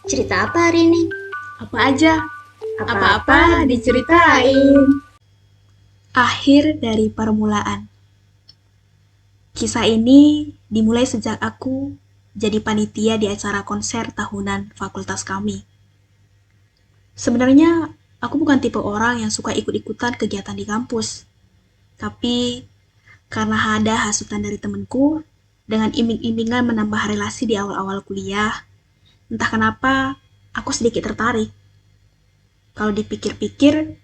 Cerita apa hari ini? Apa aja? Apa-apa diceritain. Akhir dari permulaan. Kisah ini dimulai sejak aku jadi panitia di acara konser tahunan fakultas kami. Sebenarnya aku bukan tipe orang yang suka ikut-ikutan kegiatan di kampus. Tapi karena ada hasutan dari temenku dengan iming-imingan menambah relasi di awal-awal kuliah, entah kenapa aku sedikit tertarik. Kalau dipikir-pikir,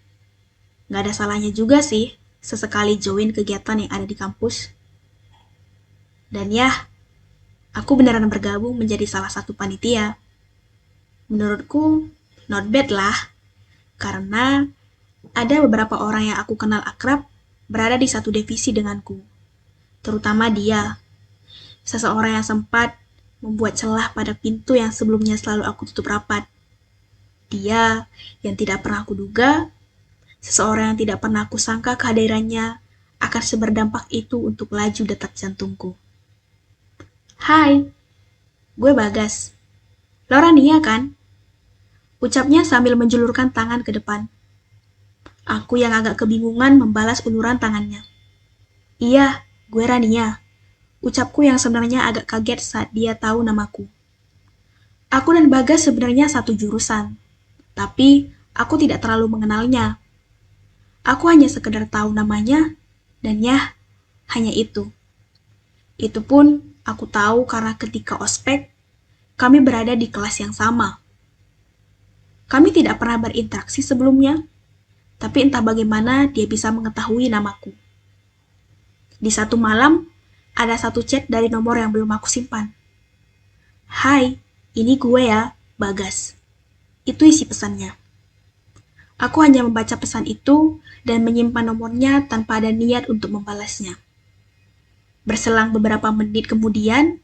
nggak ada salahnya juga sih sesekali join kegiatan yang ada di kampus. Dan ya, aku beneran bergabung menjadi salah satu panitia. Menurutku, not bad lah. Karena ada beberapa orang yang aku kenal akrab berada di satu divisi denganku. Terutama dia, seseorang yang sempat membuat celah pada pintu yang sebelumnya selalu aku tutup rapat. Dia yang tidak pernah aku duga, seseorang yang tidak pernah aku sangka kehadirannya akan seberdampak itu untuk laju detak jantungku. Hai, gue Bagas. Lo Rania kan? Ucapnya sambil menjulurkan tangan ke depan. Aku yang agak kebingungan membalas uluran tangannya. Iya, gue Rania. Ucapku yang sebenarnya agak kaget saat dia tahu namaku. Aku dan Bagas sebenarnya satu jurusan, tapi aku tidak terlalu mengenalnya. Aku hanya sekedar tahu namanya, dan ya, hanya itu. Itu pun aku tahu karena ketika ospek, kami berada di kelas yang sama. Kami tidak pernah berinteraksi sebelumnya, tapi entah bagaimana dia bisa mengetahui namaku. Di satu malam, ada satu chat dari nomor yang belum aku simpan. Hai, ini gue ya, Bagas. Itu isi pesannya. Aku hanya membaca pesan itu dan menyimpan nomornya tanpa ada niat untuk membalasnya. Berselang beberapa menit kemudian,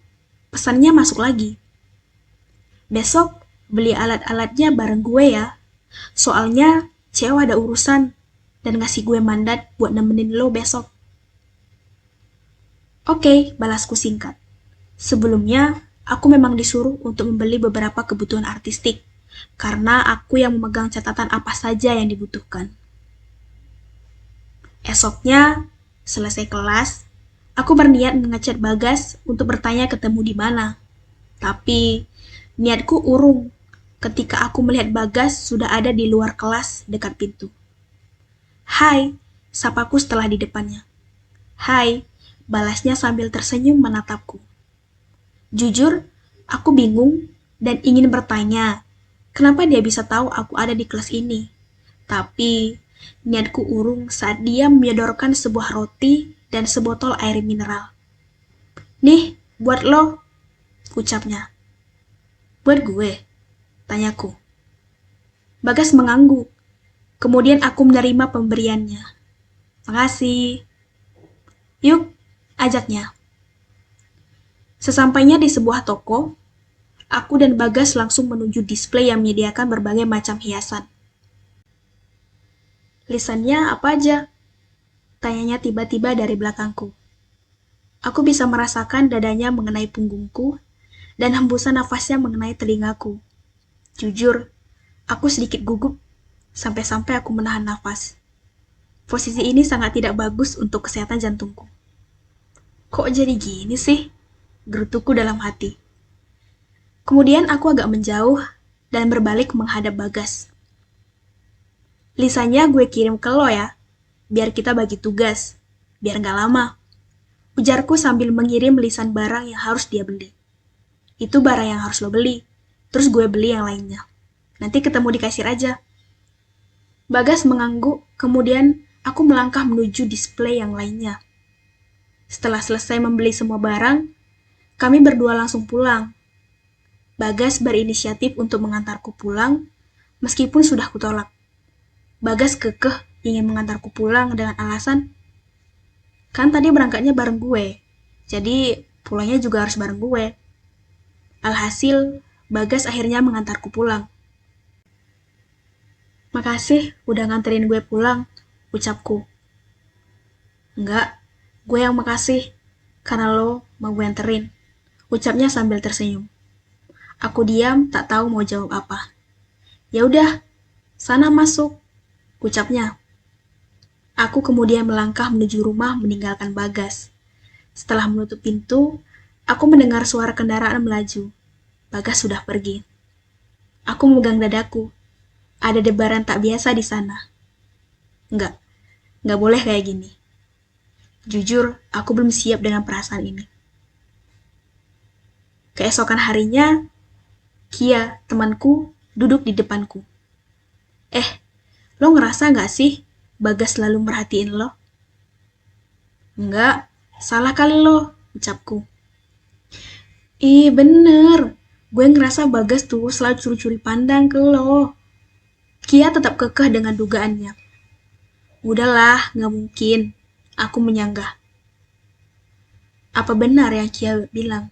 pesannya masuk lagi. Besok, beli alat-alatnya bareng gue ya. Soalnya, cewek ada urusan dan ngasih gue mandat buat nemenin lo besok. Oke, balasku singkat. Sebelumnya, aku memang disuruh untuk membeli beberapa kebutuhan artistik, karena aku yang memegang catatan apa saja yang dibutuhkan. Esoknya, selesai kelas, aku berniat mengechat Bagas untuk bertanya ketemu di mana. Tapi, niatku urung ketika aku melihat Bagas sudah ada di luar kelas dekat pintu. Hai, sapaku setelah di depannya. Hai, balasnya sambil tersenyum menatapku. Jujur, aku bingung dan ingin bertanya, kenapa dia bisa tahu aku ada di kelas ini? Tapi, niatku urung saat dia menyodorkan sebuah roti dan sebotol air mineral. Nih, buat lo, ucapnya. Buat gue, tanyaku. Bagas mengangguk. Kemudian aku menerima pemberiannya. Makasih. Yuk, ajaknya. Sesampainya di sebuah toko, aku dan Bagas langsung menuju display yang menyediakan berbagai macam hiasan. Lisannya apa aja? Tanyanya tiba-tiba dari belakangku. Aku bisa merasakan dadanya mengenai punggungku dan hembusan nafasnya mengenai telingaku. Jujur, aku sedikit gugup sampai-sampai aku menahan nafas. Posisi ini sangat tidak bagus untuk kesehatan jantungku. Kok jadi gini sih? Gerutuku dalam hati. Kemudian aku agak menjauh dan berbalik menghadap Bagas. Lisannya gue kirim ke lo ya, biar kita bagi tugas, biar nggak lama. Ujarku sambil mengirim lisan barang yang harus dia beli. Itu barang yang harus lo beli, terus gue beli yang lainnya. Nanti ketemu di kasir aja. Bagas mengangguk, kemudian aku melangkah menuju display yang lainnya. Setelah selesai membeli semua barang, kami berdua langsung pulang. Bagas berinisiatif untuk mengantarku pulang, meskipun sudah kutolak. Bagas kekeh ingin mengantarku pulang dengan alasan, kan tadi berangkatnya bareng gue, jadi pulangnya juga harus bareng gue. Alhasil, Bagas akhirnya mengantarku pulang. Makasih udah nganterin gue pulang, ucapku. Enggak, gue yang makasih, karena lo mau gue anterin, ucapnya sambil tersenyum. Aku diam, tak tahu mau jawab apa. Ya udah, sana masuk, ucapnya. Aku kemudian melangkah menuju rumah meninggalkan Bagas. Setelah menutup pintu, aku mendengar suara kendaraan melaju. Bagas sudah pergi. Aku memegang dadaku. Ada debaran tak biasa di sana. Enggak, enggak boleh kayak gini. Jujur, aku belum siap dengan perasaan ini. Keesokan harinya, Kia, temanku, duduk di depanku. Lo ngerasa nggak sih Bagas selalu merhatiin lo? Enggak, salah kali lo, ucapku. Ih, bener. Gue ngerasa Bagas tuh selalu curi-curi pandang ke lo. Kia tetap kekeh dengan dugaannya. Udahlah, nggak mungkin. Aku menyanggah. Apa benar yang Kia bilang?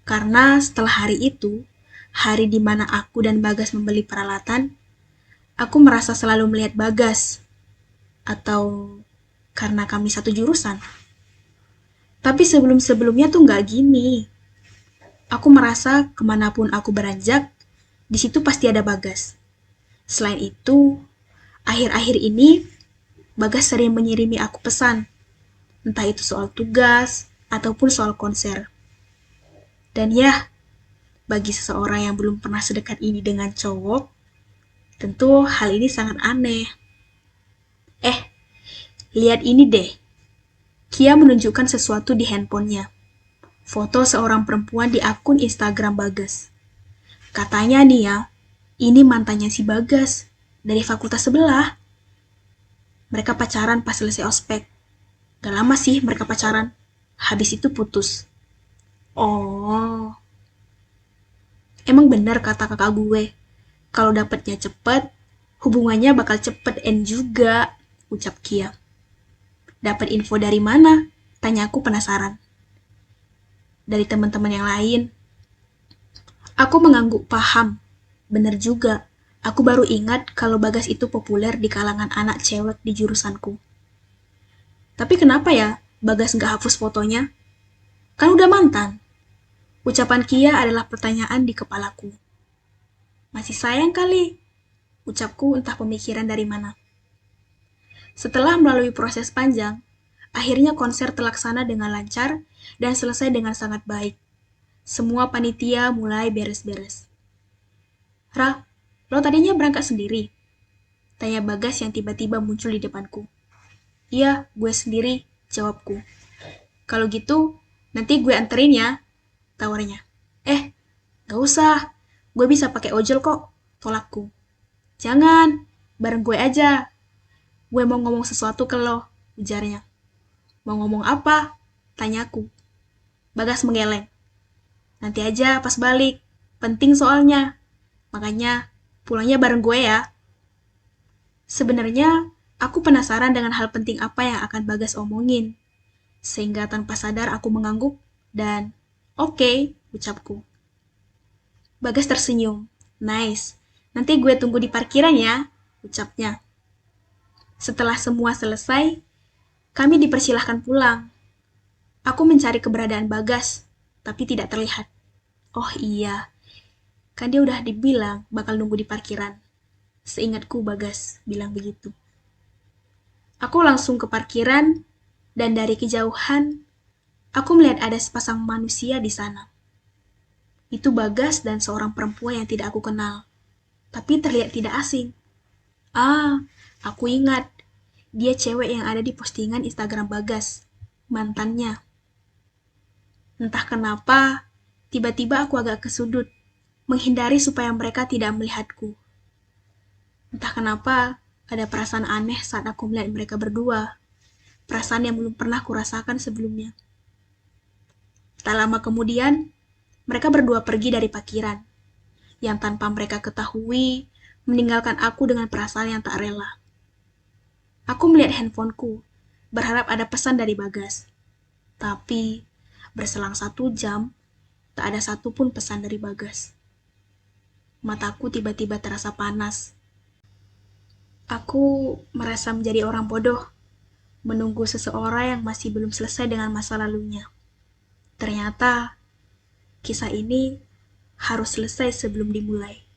Karena setelah hari itu, hari di mana aku dan Bagas membeli peralatan, aku merasa selalu melihat Bagas. Atau karena kami satu jurusan. Tapi sebelum-sebelumnya tuh nggak gini. Aku merasa kemanapun aku beranjak, di situ pasti ada Bagas. Selain itu, akhir-akhir ini, Bagas sering mengirimi aku pesan. Entah itu soal tugas, ataupun soal konser. Dan ya, bagi seseorang yang belum pernah sedekat ini dengan cowok, tentu hal ini sangat aneh. Lihat ini deh. Kia menunjukkan sesuatu di handphonenya. Foto seorang perempuan di akun Instagram Bagas. Katanya nih ya, ini mantannya si Bagas, dari fakultas sebelah. Mereka pacaran pas selesai ospek. Gak lama sih mereka pacaran. Habis itu putus. Oh, emang benar kata kakak gue. Kalau dapetnya cepet, hubungannya bakal cepet end juga, ucap Kia. Dapat info dari mana? Tanya aku penasaran. Dari teman-teman yang lain. Aku mengangguk paham. Bener juga. Aku baru ingat kalau Bagas itu populer di kalangan anak cewek di jurusanku. Tapi kenapa ya Bagas nggak hapus fotonya? Kan udah mantan. Ucapan Kia adalah pertanyaan di kepalaku. Masih sayang kali, ucapku entah pemikiran dari mana. Setelah melalui proses panjang, akhirnya konser terlaksana dengan lancar dan selesai dengan sangat baik. Semua panitia mulai beres-beres. Ra, lo tadinya berangkat sendiri? Tanya Bagas yang tiba-tiba muncul di depanku. Iya, gue sendiri, jawabku. Kalau gitu, nanti gue anterin ya, tawarnya. Gak usah, gue bisa pakai ojol kok, tolakku. Jangan, bareng gue aja. Gue mau ngomong sesuatu ke lo, ujarnya. Mau ngomong apa? Tanyaku. Bagas menggeleng. Nanti aja pas balik, penting soalnya. Makanya, pulangnya bareng gue ya. Sebenarnya, aku penasaran dengan hal penting apa yang akan Bagas omongin. Sehingga tanpa sadar aku mengangguk dan oke, ucapku. Bagas tersenyum. Nice. Nanti gue tunggu di parkiran ya, ucapnya. Setelah semua selesai, kami dipersilahkan pulang. Aku mencari keberadaan Bagas, tapi tidak terlihat. Oh iya, kan dia udah dibilang bakal nunggu di parkiran. Seingatku Bagas bilang begitu. Aku langsung ke parkiran, dan dari kejauhan, aku melihat ada sepasang manusia di sana. Itu Bagas dan seorang perempuan yang tidak aku kenal, tapi terlihat tidak asing. Ah, aku ingat. Dia cewek yang ada di postingan Instagram Bagas, mantannya. Entah kenapa, tiba-tiba aku agak ke sudut, menghindari supaya mereka tidak melihatku. Entah kenapa, ada perasaan aneh saat aku melihat mereka berdua. Perasaan yang belum pernah kurasakan sebelumnya. Tak lama kemudian, mereka berdua pergi dari parkiran, yang tanpa mereka ketahui, meninggalkan aku dengan perasaan yang tak rela. Aku melihat handphoneku, berharap ada pesan dari Bagas. Tapi, berselang 1 jam, tak ada satupun pesan dari Bagas. Mataku tiba-tiba terasa panas. Aku merasa menjadi orang bodoh, menunggu seseorang yang masih belum selesai dengan masa lalunya. Ternyata, kisah ini harus selesai sebelum dimulai.